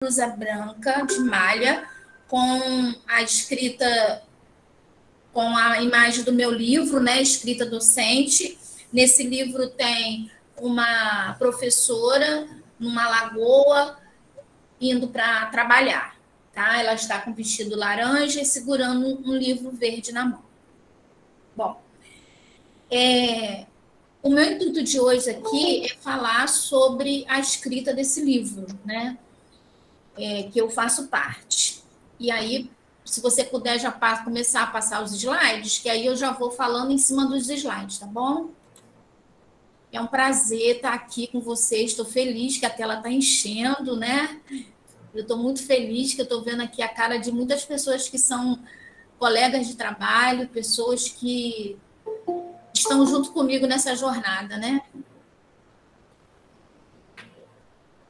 blusa branca de malha com a escrita, com a imagem do meu livro, né, escrita docente. Nesse livro tem uma professora numa lagoa indo para trabalhar, tá? Ela está com vestido laranja e segurando um livro verde na mão. Bom, o meu intuito de hoje aqui é falar sobre a escrita desse livro, né? Que eu faço parte. E aí, se você puder já começar a passar os slides, que aí eu já vou falando em cima dos slides, tá bom? É um prazer estar aqui com vocês. Estou feliz que a tela está enchendo, né? Eu estou muito feliz que eu estou vendo aqui a cara de muitas pessoas que são colegas de trabalho, pessoas que estão junto comigo nessa jornada, né?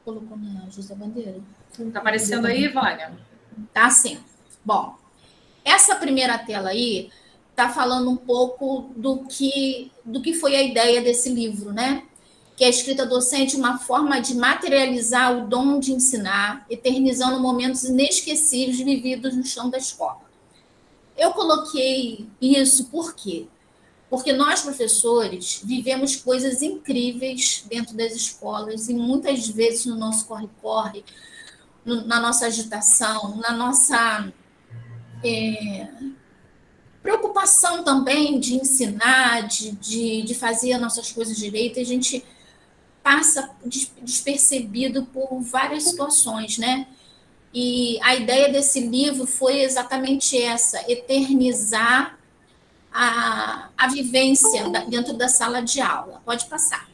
Colocou na José Bandeira? Tá aparecendo aí, Vânia? Tá sim. Bom, essa primeira tela aí está falando um pouco do que foi a ideia desse livro, né? Que é a escrita docente, uma forma de materializar o dom de ensinar, eternizando momentos inesquecíveis vividos no chão da escola. Eu coloquei isso por quê? Porque nós, professores, vivemos coisas incríveis dentro das escolas e muitas vezes no nosso corre-corre, na nossa agitação, na nossa preocupação também de ensinar, de fazer as nossas coisas direito, a gente passa despercebido por várias situações, né? E a ideia desse livro foi exatamente essa: eternizar a vivência dentro da sala de aula. Pode passar.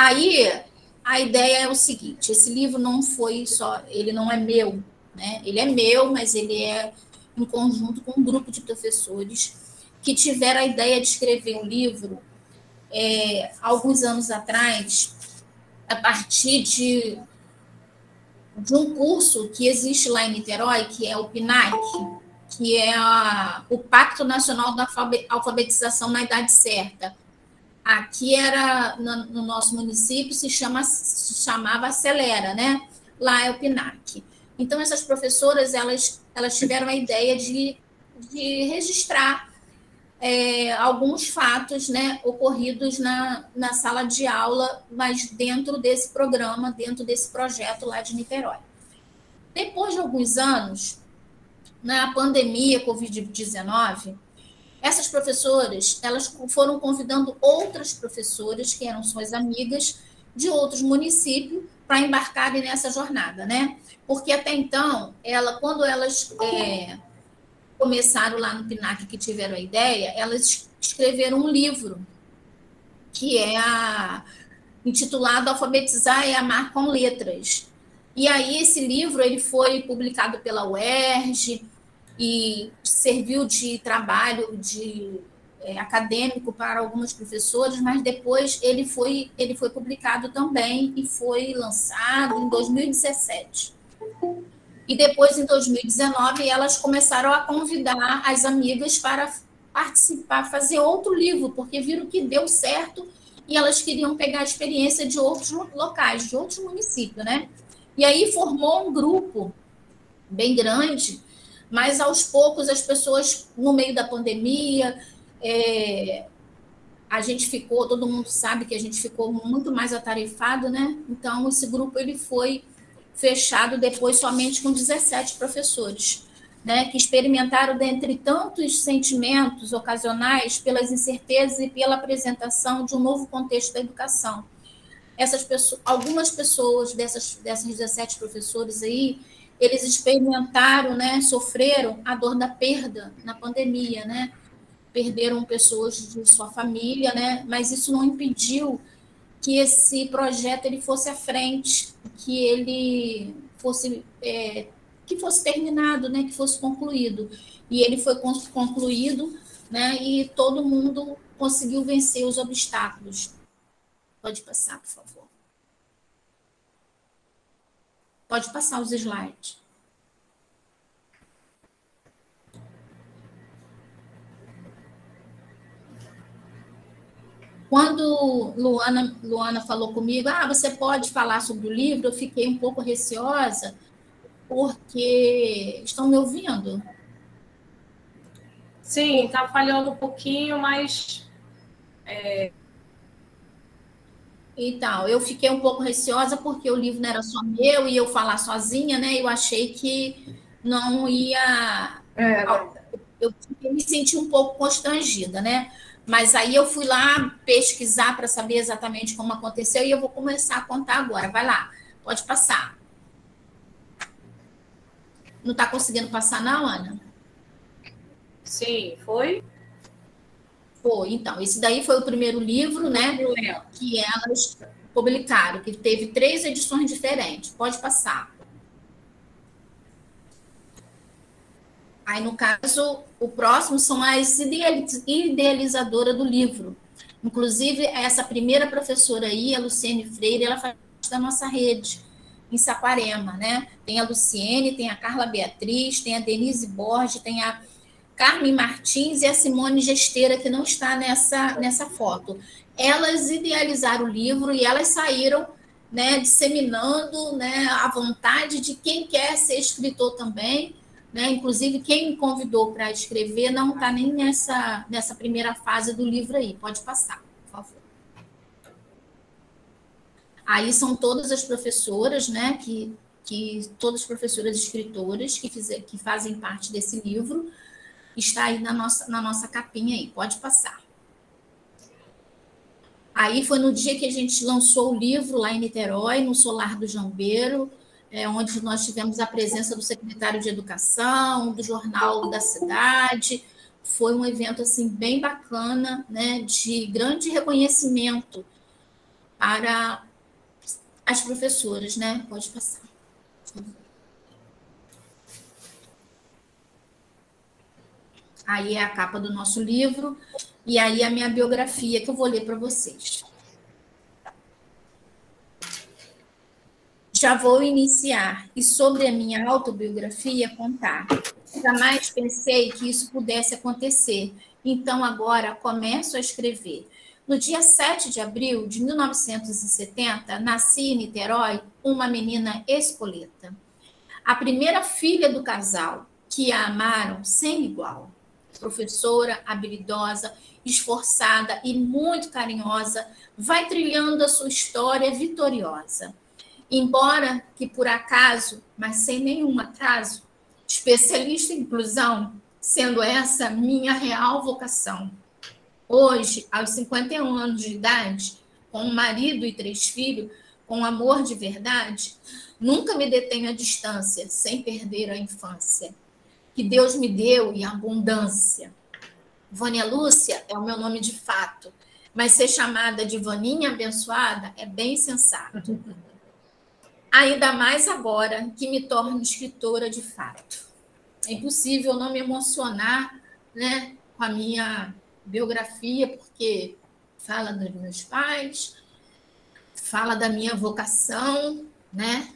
Aí, a ideia é o seguinte: esse livro não foi só, ele não é meu, né? Ele é meu, mas ele é em conjunto com um grupo de professores que tiveram a ideia de escrever um livro alguns anos atrás, a partir de um curso que existe lá em Niterói, que é o PNAC, que é o Pacto Nacional da Alfabetização na Idade Certa. Aqui era, no nosso município, se chamava Acelera, né? Lá é o PNAC. Então, essas professoras, elas tiveram a ideia de registrar alguns fatos, né, ocorridos na sala de aula, mas dentro desse programa, dentro desse projeto lá de Niterói. Depois de alguns anos, na pandemia Covid-19, essas professoras, elas foram convidando outras professoras, que eram suas amigas, de outros municípios, para embarcarem nessa jornada, né? Porque até então, quando elas começaram lá no PNAC, que tiveram a ideia, elas escreveram um livro, que é intitulado Alfabetizar e Amar com Letras. E aí esse livro ele foi publicado pela UERJ e serviu de trabalho acadêmico para alguns professores, mas depois ele foi publicado também e foi lançado em 2017. E depois, em 2019, elas começaram a convidar as amigas para participar, fazer outro livro, porque viram que deu certo e elas queriam pegar a experiência de outros locais, de outros municípios, né? E aí formou um grupo bem grande, mas aos poucos as pessoas, no meio da pandemia, a gente ficou, todo mundo sabe que a gente ficou muito mais atarefado, né? Então, esse grupo ele foi fechado depois somente com 17 professores, né, que experimentaram, dentre tantos sentimentos ocasionais, pelas incertezas e pela apresentação de um novo contexto da educação. Algumas pessoas dessas 17 professores aí, eles experimentaram, né, sofreram a dor da perda na pandemia, né, perderam pessoas de sua família, né, mas isso não impediu que esse projeto ele fosse à frente, que ele fosse terminado, né, que fosse concluído. E ele foi concluído, né, e todo mundo conseguiu vencer os obstáculos. Pode passar, por favor. Pode passar os slides. Quando Luana falou comigo, você pode falar sobre o livro, eu fiquei um pouco receosa, porque estão me ouvindo? Sim, está falhando um pouquinho, mas... Então, eu fiquei um pouco receosa porque o livro não era só meu e eu falar sozinha, né? Eu achei que não ia. Eu me senti um pouco constrangida, né? Mas aí eu fui lá pesquisar para saber exatamente como aconteceu e eu vou começar a contar agora. Vai lá, pode passar. Não está conseguindo passar, não, Ana? Sim, foi? Foi, então. Esse daí foi o primeiro livro, né? Que elas publicaram, que teve 3 edições diferentes. Pode passar. Aí, no caso, o próximo são as idealizadoras do livro. Inclusive, essa primeira professora aí, a Luciene Freire, ela faz da nossa rede, em Saquarema, né? Tem a Luciene, tem a Carla Beatriz, tem a Denise Borges, tem a Carmen Martins e a Simone Gesteira, que não está nessa foto. Elas idealizaram o livro e elas saíram, né, disseminando, né, a vontade de quem quer ser escritor também, né? Inclusive, quem me convidou para escrever não está nem nessa primeira fase do livro aí. Pode passar, por favor. Aí são todas as professoras, né? Que todas as professoras escritoras que fazem parte desse livro. Está aí na nossa capinha aí. Pode passar. Aí foi no dia que a gente lançou o livro lá em Niterói, no Solar do Jambeiro, onde nós tivemos a presença do secretário de Educação, do Jornal da Cidade. Foi um evento assim bem bacana, né, de grande reconhecimento para as professoras, né? Pode passar. Aí é a capa do nosso livro e aí a minha biografia que eu vou ler para vocês. Já vou iniciar e sobre a minha autobiografia contar. Jamais pensei que isso pudesse acontecer, então agora começo a escrever. No dia 7 de abril de 1970, nasci em Niterói uma menina espoleta, a primeira filha do casal, que a amaram sem igual. Professora, habilidosa, esforçada e muito carinhosa, vai trilhando a sua história vitoriosa. Embora que por acaso, mas sem nenhum atraso, especialista em inclusão, sendo essa minha real vocação. Hoje, aos 51 anos de idade, com um marido e 3 filhos, com amor de verdade, nunca me detenho à distância, sem perder a infância, que Deus me deu em abundância. Vânia Lúcia é o meu nome de fato, mas ser chamada de Vaninha abençoada é bem sensato. Ainda mais agora que me torno escritora de fato. É impossível não me emocionar, né, com a minha biografia, porque fala dos meus pais, fala da minha vocação, né,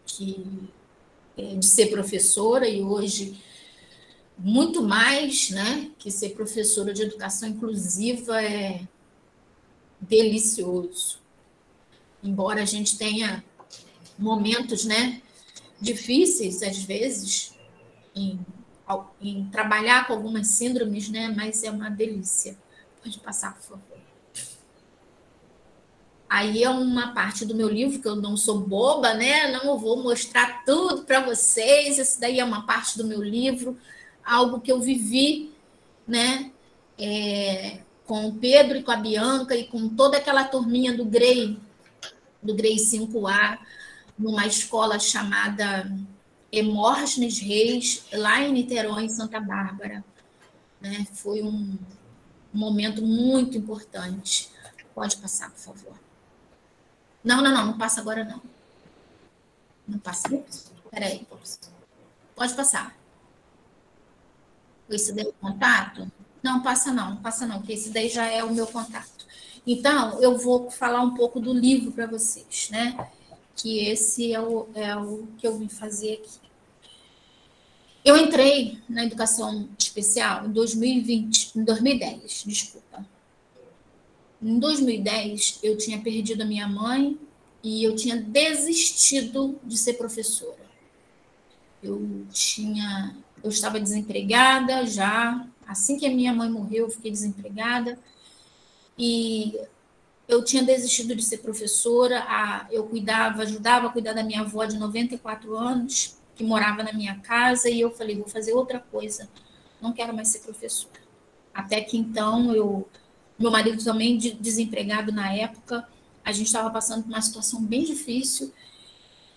de ser professora, e hoje muito mais, né, que ser professora de educação inclusiva é delicioso. Embora a gente tenha momentos, né, difíceis às vezes em trabalhar com algumas síndromes, né, mas é uma delícia. Pode passar, por favor. Aí é uma parte do meu livro que eu não sou boba, né? Não vou mostrar tudo para vocês. Esse daí é uma parte do meu livro, algo que eu vivi, né? Com o Pedro e com a Bianca e com toda aquela turminha do Grey 5A, numa escola chamada Hemógenes Reis, lá em Niterói, em Santa Bárbara. Né? Foi um momento muito importante. Pode passar, por favor. Não passa agora, não. Não passa. Espera aí. Pode passar. Esse daí é o contato? Não, passa não, porque esse daí já é o meu contato. Então, eu vou falar um pouco do livro para vocês, né? Que esse é o que eu vim fazer aqui. Eu entrei na educação especial em 2010, desculpa. Em 2010, eu tinha perdido a minha mãe e eu tinha desistido de ser professora. Eu estava desempregada já. Assim que a minha mãe morreu, eu fiquei desempregada. E eu tinha desistido de ser professora. Eu ajudava a cuidar da minha avó de 94 anos, que morava na minha casa, e eu falei, vou fazer outra coisa. Não quero mais ser professora. Até que então, meu marido também desempregado na época, a gente estava passando por uma situação bem difícil.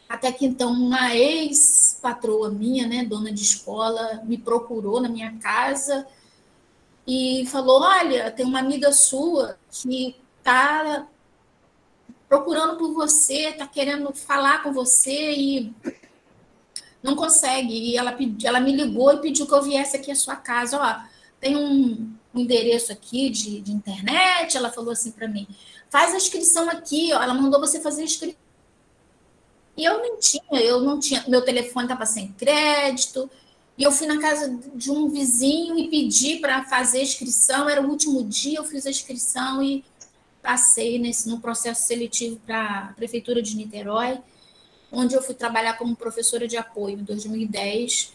Até que então, uma ex-patroa minha, né, dona de escola, me procurou na minha casa e falou: olha, tem uma amiga sua que está procurando por você, está querendo falar com você e não consegue. E ela me ligou e pediu que eu viesse aqui à sua casa. Ó, tem um endereço aqui de internet. Ela falou assim para mim: faz a inscrição aqui. Ó, ela mandou você fazer a inscrição. E eu não tinha, meu telefone estava sem crédito, e eu fui na casa de um vizinho e pedi para fazer a inscrição, era o último dia, eu fiz a inscrição e passei no processo seletivo para a Prefeitura de Niterói, onde eu fui trabalhar como professora de apoio em 2010,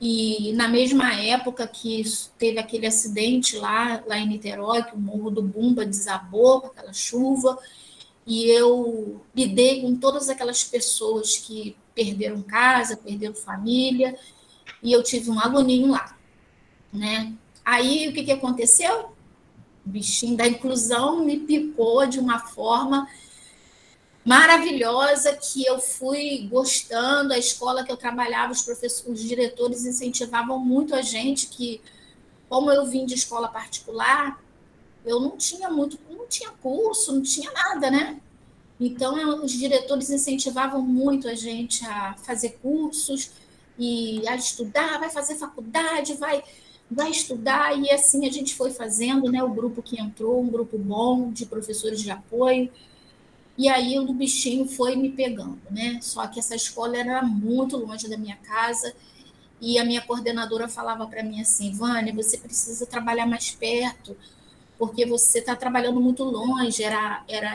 e na mesma época que teve aquele acidente lá em Niterói, que o Morro do Bumba desabou com aquela chuva, e eu lidei com todas aquelas pessoas que perderam casa, perderam família, e eu tive um aluninho lá, né? Aí, o que aconteceu? O bichinho da inclusão me picou de uma forma maravilhosa, que eu fui gostando. A escola que eu trabalhava, os diretores incentivavam muito a gente, que, como eu vim de escola particular, eu não tinha curso, não tinha nada, né? Então, os diretores incentivavam muito a gente a fazer cursos e a estudar, vai fazer faculdade, vai estudar, e assim a gente foi fazendo, né? O grupo que entrou, um grupo bom de professores de apoio, e aí o bichinho foi me pegando, né? Só que essa escola era muito longe da minha casa, e a minha coordenadora falava para mim assim: Vânia, você precisa trabalhar mais perto, porque você está trabalhando muito longe.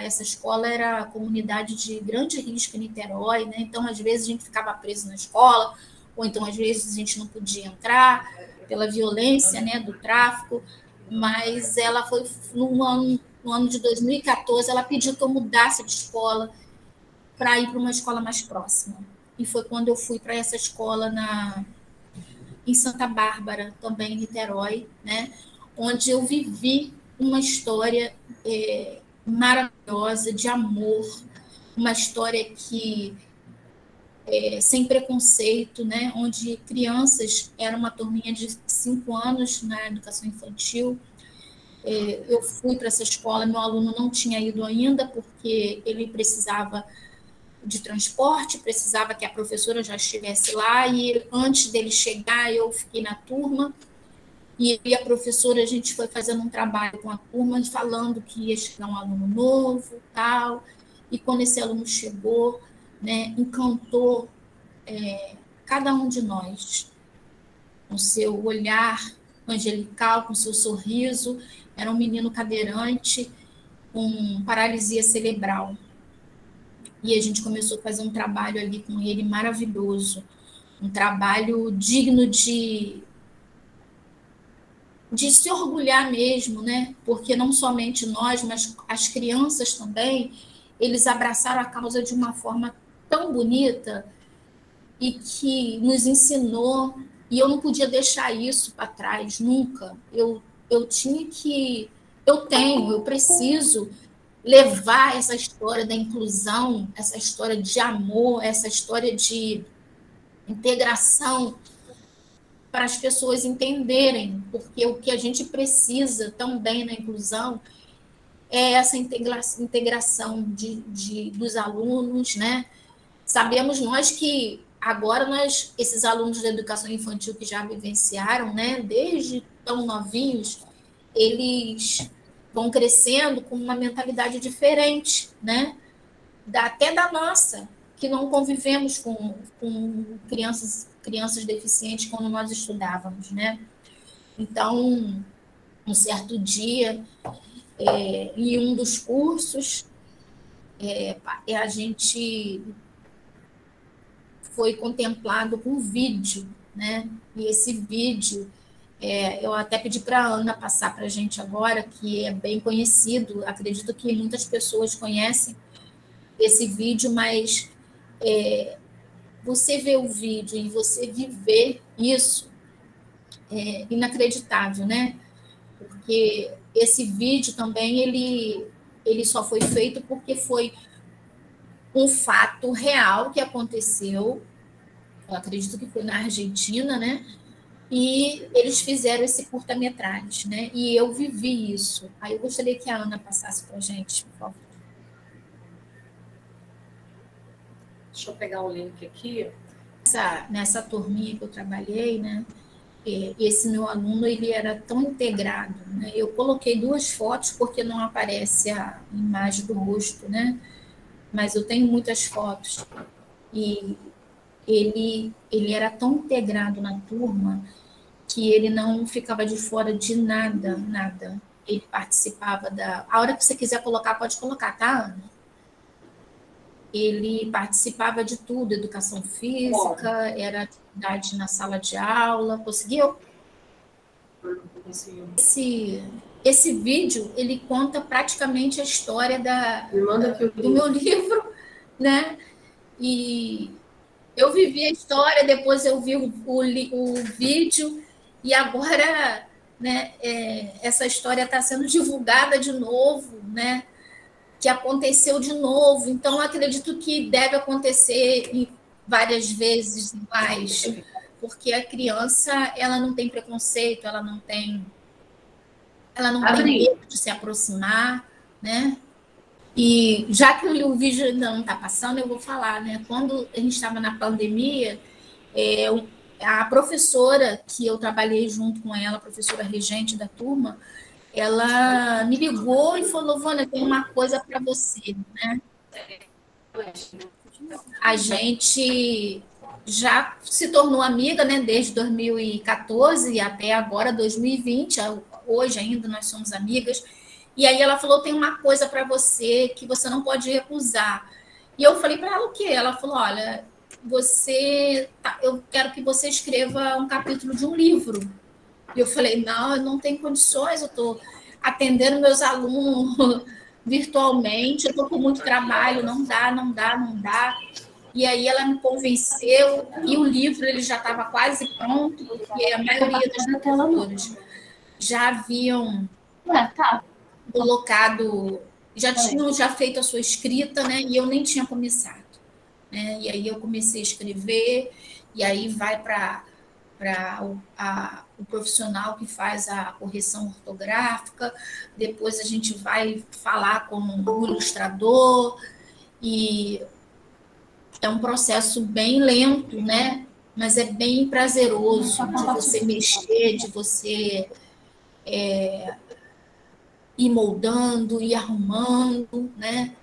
Essa escola era a comunidade de grande risco em Niterói, né? Então, às vezes, a gente ficava preso na escola, ou então, às vezes, a gente não podia entrar pela violência, né, do tráfico, mas ela foi, no ano de 2014, ela pediu que eu mudasse de escola para ir para uma escola mais próxima. E foi quando eu fui para essa escola em Santa Bárbara, também em Niterói, né? Onde eu vivi uma história maravilhosa de amor, uma história que sem preconceito, né? Onde crianças, era uma turminha de 5 anos na educação infantil. Eu fui para essa escola, meu aluno não tinha ido ainda, porque ele precisava de transporte, precisava que a professora já estivesse lá, e antes dele chegar, eu fiquei na turma, e a professora, a gente foi fazendo um trabalho com a turma, falando que ia chegar um aluno novo, tal, e quando esse aluno chegou, né, encantou cada um de nós, com seu olhar angelical, com seu sorriso. Era um menino cadeirante, com paralisia cerebral, e a gente começou a fazer um trabalho ali com ele maravilhoso, um trabalho digno de se orgulhar mesmo, né? Porque não somente nós, mas as crianças também, eles abraçaram a causa de uma forma tão bonita e que nos ensinou, e eu não podia deixar isso para trás, nunca. Eu preciso levar essa história da inclusão, essa história de amor, essa história de integração para as pessoas entenderem, porque o que a gente precisa também na inclusão é essa integração dos alunos, né? Sabemos nós que agora esses alunos da educação infantil que já vivenciaram, né, desde tão novinhos, eles vão crescendo com uma mentalidade diferente, né? Até da nossa, que não convivemos com crianças deficientes quando nós estudávamos, né? Então, um certo dia, em um dos cursos, a gente foi contemplado com um vídeo, né? E esse vídeo, eu até pedi para a Ana passar para a gente agora, que é bem conhecido, acredito que muitas pessoas conhecem esse vídeo, mas você ver o vídeo e você viver isso é inacreditável, né? Porque esse vídeo também, ele só foi feito porque foi um fato real que aconteceu, eu acredito que foi na Argentina, né? E eles fizeram esse curta-metragem, né? E eu vivi isso. Aí eu gostaria que a Ana passasse para a gente, por favor. Deixa eu pegar o link aqui. Nessa turminha que eu trabalhei, né? Esse meu aluno, ele era tão integrado, né? Eu coloquei 2 fotos porque não aparece a imagem do rosto, né? Mas eu tenho muitas fotos. E ele era tão integrado na turma que ele não ficava de fora de nada, nada. Ele participava da... A hora que você quiser colocar, pode colocar, tá, Ana? Ele participava de tudo, educação física, era atividade na sala de aula. Conseguiu? Conseguiu. Esse vídeo, ele conta praticamente a história do meu livro, né? E eu vivi a história, depois eu vi o vídeo, e agora, né, essa história está sendo divulgada de novo, né? Que aconteceu de novo. Então, eu acredito que deve acontecer várias vezes mais, porque a criança, ela não tem preconceito, ela não tem medo de se aproximar, né? E já que o vídeo ainda não está passando, eu vou falar, né? Quando a gente estava na pandemia, a professora que eu trabalhei junto com ela, a professora regente da turma, ela me ligou e falou: Vânia, tem uma coisa para você, né? A gente já se tornou amiga, né, desde 2014 e até agora, 2020, hoje ainda nós somos amigas. E aí ela falou: tem uma coisa para você que você não pode recusar. E eu falei para ela o quê? Ela falou: olha, eu quero que você escreva um capítulo de um livro. E eu falei: não, eu não tenho condições, eu estou atendendo meus alunos virtualmente, eu estou com muito trabalho, não dá. E aí ela me convenceu, e o livro ele já estava quase pronto, porque a maioria das professoras já haviam colocado, já tinham feito a sua escrita, né? E eu nem tinha começado, né? E aí eu comecei a escrever, e aí vai para o profissional que faz a correção ortográfica, depois a gente vai falar com o ilustrador, e é um processo bem lento, né? Mas é bem prazeroso de você mexer, de você ir moldando, ir arrumando, né?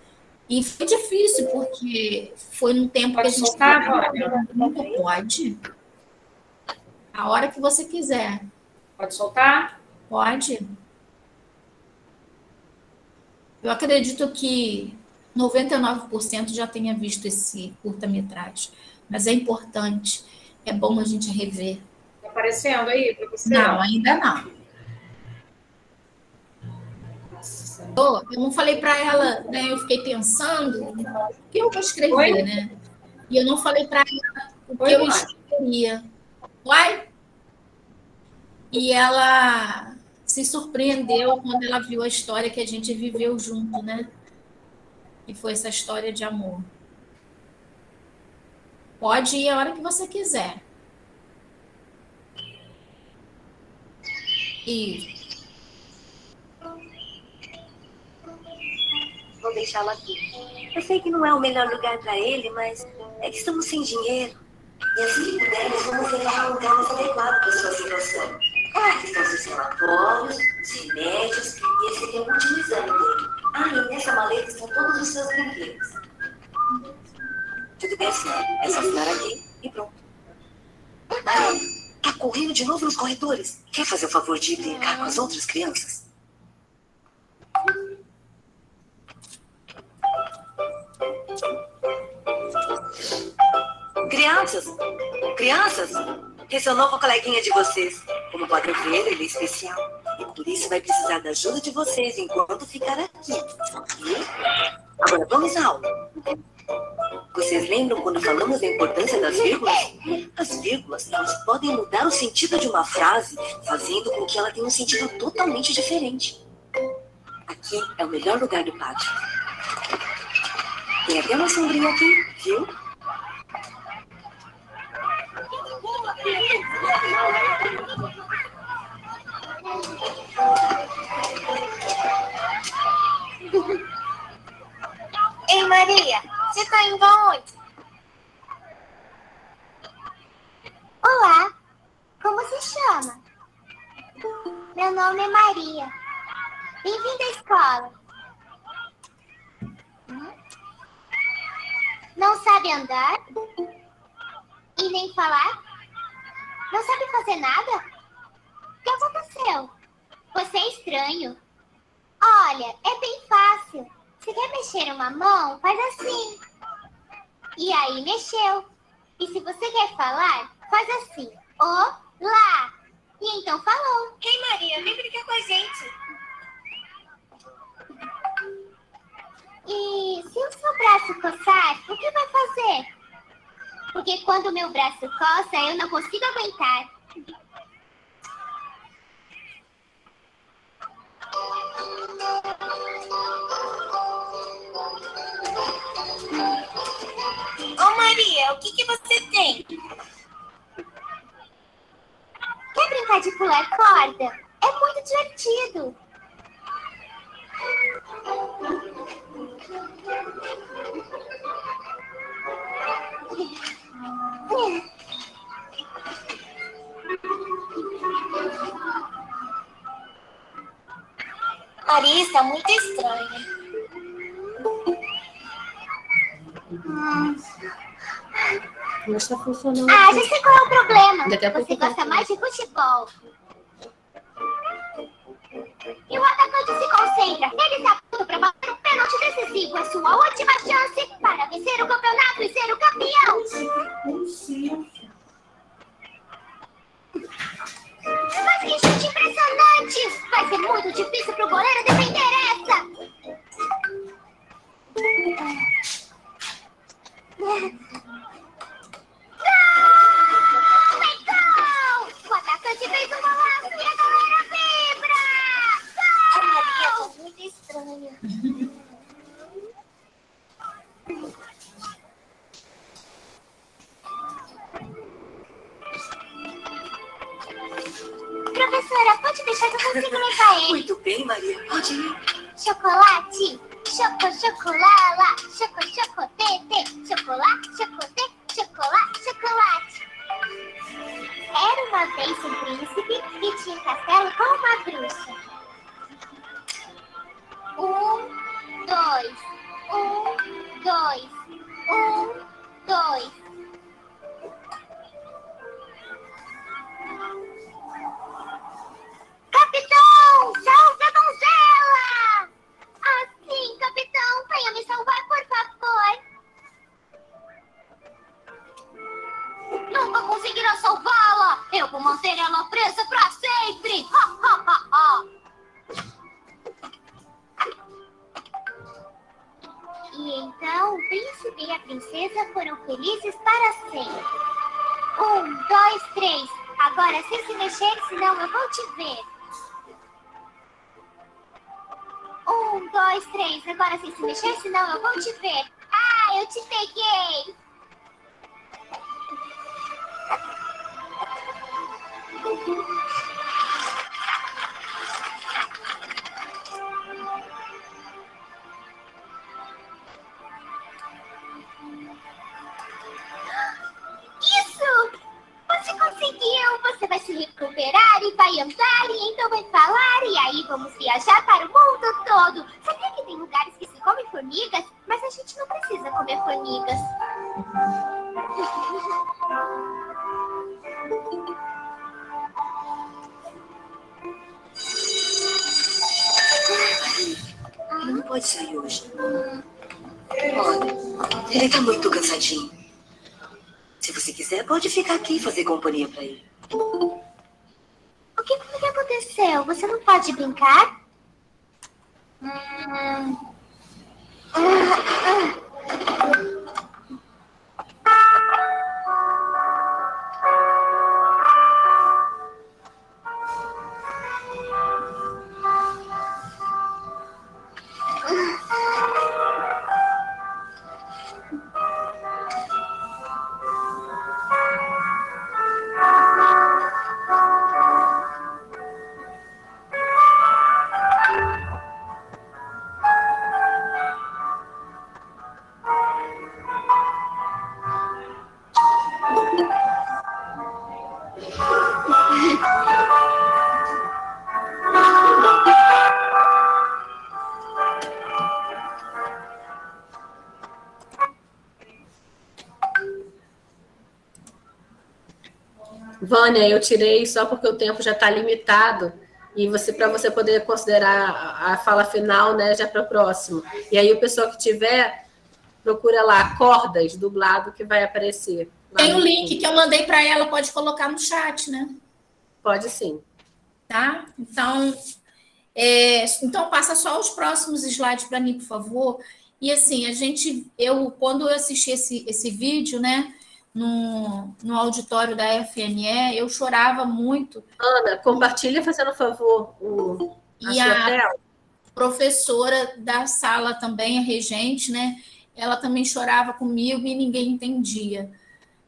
E foi difícil, porque foi num tempo que a gente estava... Nunca pode. A hora que você quiser. Pode soltar? Pode. Eu acredito que 99% já tenha visto esse curta-metragem, mas é importante, é bom a gente rever. Está aparecendo aí para você? Não, ainda não. Eu não falei para ela, né? Eu fiquei pensando o que eu vou escrever, né? E eu não falei para ela o que eu escreveria. Uai? E ela se surpreendeu quando ela viu a história que a gente viveu junto, né? E foi essa história de amor. Pode ir a hora que você quiser. Isso. Vou deixá-lo aqui. Eu sei que não é o melhor lugar para ele, mas é que estamos sem dinheiro. E assim que pudermos, vamos tentar um lugar mais adequado para a sua situação. Aqui estão seus relatórios, os remédios e esse aqui é o último exame dele. Ah, e nessa maleta estão todos os seus brinquedos. Tudo bem assim, é só assinar aqui e pronto. Maria, tá correndo de novo nos corredores. Quer fazer o favor de brincar com as outras crianças? Crianças, crianças, esse é o novo coleguinha de vocês. Como podem ver, ele é especial. E por isso vai precisar da ajuda de vocês enquanto ficar aqui. Ok? Agora vamos à aula. Vocês lembram quando falamos da importância das vírgulas? As vírgulas, elas podem mudar o sentido de uma frase, fazendo com que ela tenha um sentido totalmente diferente. Aqui é o melhor lugar do pátio. Tem até uma sombrinha aqui, viu? Ei, Maria, você tá indo aonde? Olá, como se chama? Meu nome é Maria. Bem-vinda à escola. Não sabe andar? E nem falar? Não sabe fazer nada? O que aconteceu? Você é estranho. Olha, é bem fácil. Se quer mexer uma mão, faz assim. E aí mexeu. E se você quer falar, faz assim. Olá. E então falou. Ei, Maria, vem brincar com a gente. E se o seu braço coçar, o que vai fazer? Porque quando o meu braço coça, eu não consigo aguentar. Ô, Maria, o que você tem? Quer brincar de pular corda? É muito divertido. Maria está muito estranha. Não está funcionando. Ah, já sei qual é o problema. Daqui a pouco Você tá gosta mais de futebol. E o atacante se concentra. Ele está pronto para bater um pênalti decisivo. É sua última chance para vencer o campeonato e ser o campeão. Mas que chute impressionante! Vai ser muito difícil para o goleiro defender essa. O atacante fez um golaço e a galera vibra! A Maria está muito estranha. Professora, pode deixar que eu consigo levar ele. Muito bem, Maria. Pode ir. Chocolate, chocolala, chocotete, chocolate, chocolate. Era uma vez um príncipe que tinha um castelo com uma bruxa. 1, 2, 1, 2, 1, 2. Capitão, salve a donzela! Assim, capitão, venha me salvar, por favor. Nunca conseguirá salvá-la. Eu vou manter ela presa para sempre. Ha, ha, ha, ha. E então o príncipe e a princesa foram felizes para sempre. 1, 2, 3. Agora sem se mexer, senão eu vou te ver. 1, 2, 3. Agora sem se mexer, senão eu vou te ver. Ah, eu te peguei. Isso! Você conseguiu! Você vai se recuperar e vai andar e então vai falar e aí vamos viajar para o mundo todo. Sabia que tem lugares que se comem formigas? Mas a gente não precisa comer formigas. Ele não pode sair hoje. Olha, ele tá muito cansadinho. Se você se quiser, pode ficar aqui e fazer companhia para ele. O que foi que aconteceu? Você não pode brincar? Vânia, eu tirei só porque o tempo já está limitado e para você poder considerar a fala final, né, já para o próximo. E aí o pessoal que tiver, procura lá, cordas, dublado, que vai aparecer. Tem o link que eu mandei para ela, pode colocar no chat, né? Pode sim. Tá? Então passa só os próximos slides para mim, por favor. E assim, quando eu assisti esse vídeo, né, no auditório da FNE, eu chorava muito. Ana, compartilha, fazendo favor, a sua tela. Professora da sala também, a regente, né, ela também chorava comigo e ninguém entendia.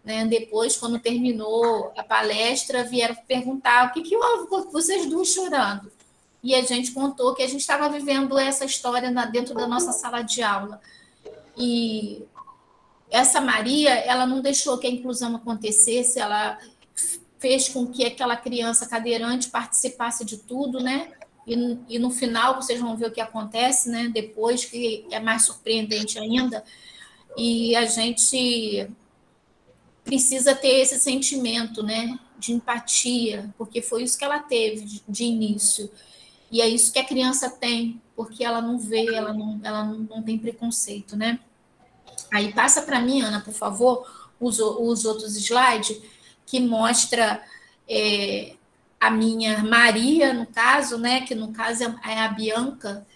Né? Depois, quando terminou a palestra, vieram perguntar o que houve com vocês duas chorando. E a gente contou que a gente estava vivendo essa história dentro da nossa sala de aula. E essa Maria, ela não deixou que a inclusão acontecesse, ela fez com que aquela criança cadeirante participasse de tudo, né? E no final, vocês vão ver o que acontece, né? Depois, que é mais surpreendente ainda. E a gente precisa ter esse sentimento, né? De empatia, porque foi isso que ela teve de início. E é isso que a criança tem, porque ela não vê, ela não tem preconceito, né? Aí passa para mim, Ana, por favor, os outros slides, que mostra a minha Maria, no caso, né? Que no caso é a Bianca,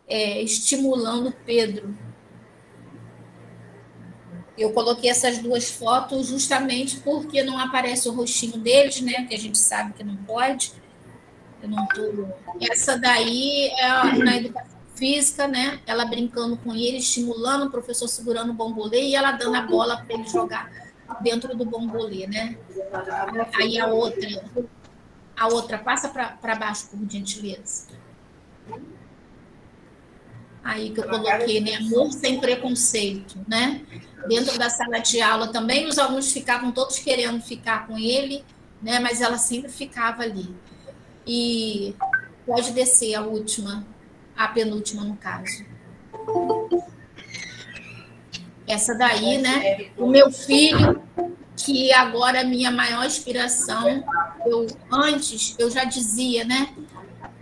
estimulando o Pedro. Eu coloquei essas duas fotos justamente porque não aparece o rostinho deles, né? Que a gente sabe que não pode. Eu não tô... Essa daí é na educação física, né? Ela brincando com ele, estimulando, o professor segurando o bombolê e ela dando a bola para ele jogar dentro do bombolê, né? Aí a outra passa para baixo, por gentileza. Aí que eu coloquei, né? Amor sem preconceito, né? Dentro da sala de aula também, os alunos ficavam todos querendo ficar com ele, né? Mas ela sempre ficava ali. E pode descer a penúltima, no caso. Essa daí, né? O meu filho, que agora é a minha maior inspiração. Antes, eu já dizia, né?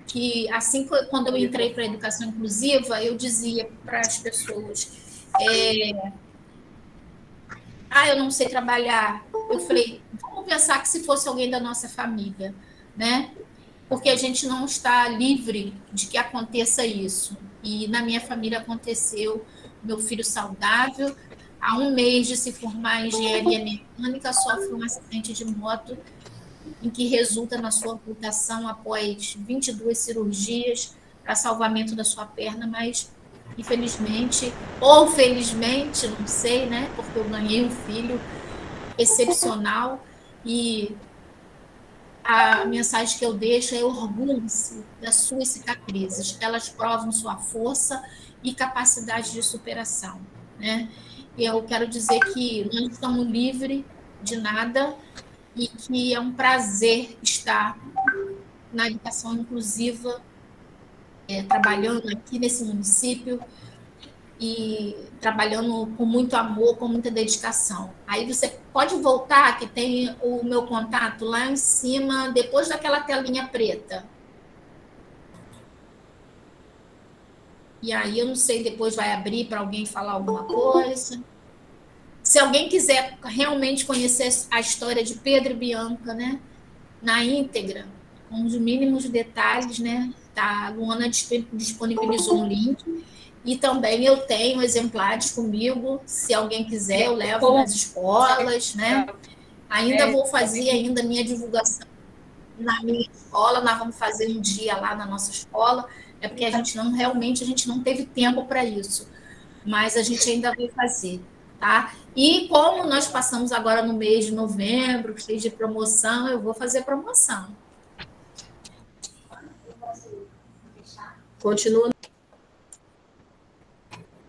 Que assim, quando eu entrei para a educação inclusiva, eu dizia para as pessoas, eu não sei trabalhar. Eu falei, vamos pensar que se fosse alguém da nossa família, né? Porque a gente não está livre de que aconteça isso. E na minha família aconteceu, meu filho saudável, há 1 mês de se formar em engenharia mecânica, sofre um acidente de moto em que resulta na sua amputação após 22 cirurgias para salvamento da sua perna, mas infelizmente, ou felizmente, não sei, né? Porque eu ganhei um filho excepcional e a mensagem que eu deixo é: orgulhe-se das suas cicatrizes, elas provam sua força e capacidade de superação, né? E eu quero dizer que não estamos livres de nada e que é um prazer estar na educação inclusiva, trabalhando aqui nesse município e trabalhando com muito amor, com muita dedicação. Aí você pode voltar, que tem o meu contato lá em cima, depois daquela telinha preta. E aí eu não sei, depois vai abrir para alguém falar alguma coisa. Se alguém quiser realmente conhecer a história de Pedro e Bianca, né, na íntegra, com os mínimos detalhes, né, tá, a Luana disponibilizou um link, e também eu tenho exemplares comigo, se alguém quiser, eu levo nas escolas, né, ainda vou fazer ainda minha divulgação na minha escola, nós vamos fazer um dia lá na nossa escola, é porque a gente não teve tempo para isso, mas a gente ainda vai fazer, tá? E como nós passamos agora no mês de novembro, cheio de promoção, eu vou fazer promoção. Continua.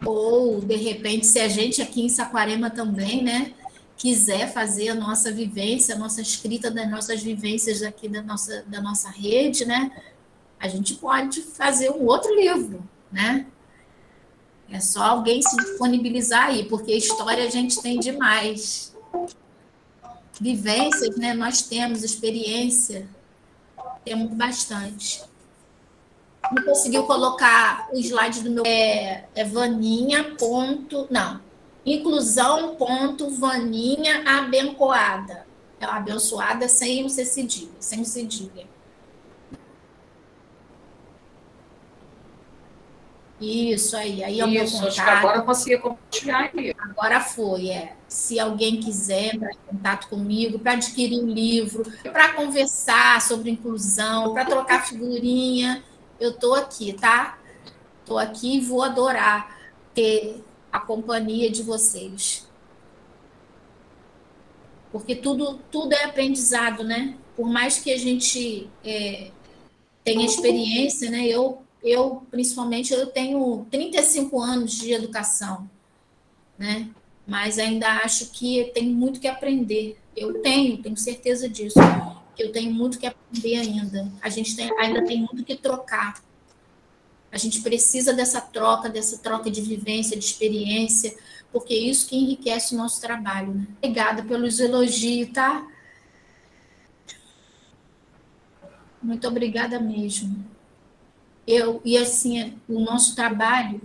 Ou, de repente, se a gente aqui em Saquarema também, né, quiser fazer a nossa vivência, a nossa escrita das nossas vivências aqui da nossa rede, né, a gente pode fazer um outro livro, né? É só alguém se disponibilizar aí, porque história a gente tem demais. Vivências, né? Nós temos experiência, temos bastante. Não conseguiu colocar o slide do meu... Vaninha. Não. Inclusão.vaninha abençoada. É abençoada sem o cedilha, sem o cedilha. Isso aí é o meu contato. Acho que agora eu consegui compartilhar aqui. Agora foi, Se alguém quiser entrar em contato comigo para adquirir um livro, para conversar sobre inclusão, para trocar figurinha, eu estou aqui, tá? Estou aqui e vou adorar ter a companhia de vocês. Porque tudo é aprendizado, né? Por mais que a gente tenha experiência, né? Eu, principalmente, eu tenho 35 anos de educação, né? Mas ainda acho que tem muito que aprender. Eu tenho certeza disso, que eu tenho muito que aprender ainda. A gente ainda tem muito que trocar. A gente precisa dessa troca de vivência, de experiência, porque é isso que enriquece o nosso trabalho, né? Obrigada pelos elogios, tá? Muito obrigada mesmo. E assim, o nosso trabalho,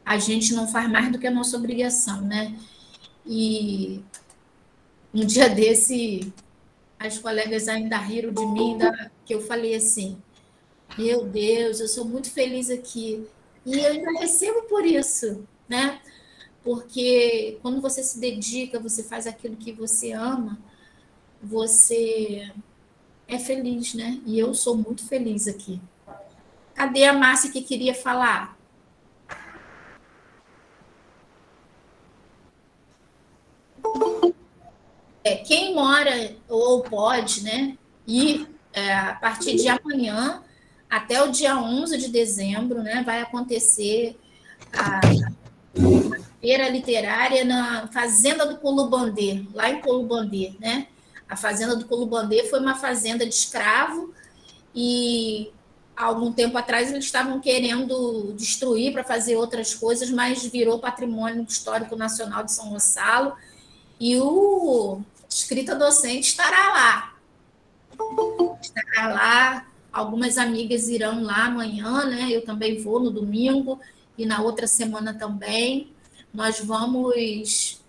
a gente não faz mais do que a nossa obrigação, né? E um dia desse, as colegas ainda riram de mim, que eu falei assim, meu Deus, eu sou muito feliz aqui. E eu ainda recebo por isso, né? Porque quando você se dedica, você faz aquilo que você ama, você é feliz, né? E eu sou muito feliz aqui. Cadê a Márcia que queria falar? Quem mora ou pode, né, ir a partir de amanhã até o dia 11 de dezembro, né, vai acontecer a feira literária na Fazenda do Culubandê, lá em Culubandê, né? A Fazenda do Culubandê foi uma fazenda de escravo e há algum tempo atrás eles estavam querendo destruir para fazer outras coisas, mas virou patrimônio histórico nacional de São Gonçalo e o Escrita Docente estará lá. Estará lá, algumas amigas irão lá amanhã, né? Eu também vou no domingo e na outra semana também. Nós vamos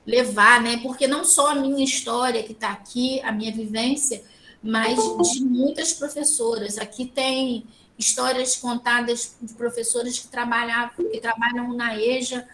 levar, né? Porque não só a minha história que está aqui, a minha vivência, mas de muitas professoras. Aqui tem histórias contadas de professoras que trabalham na EJA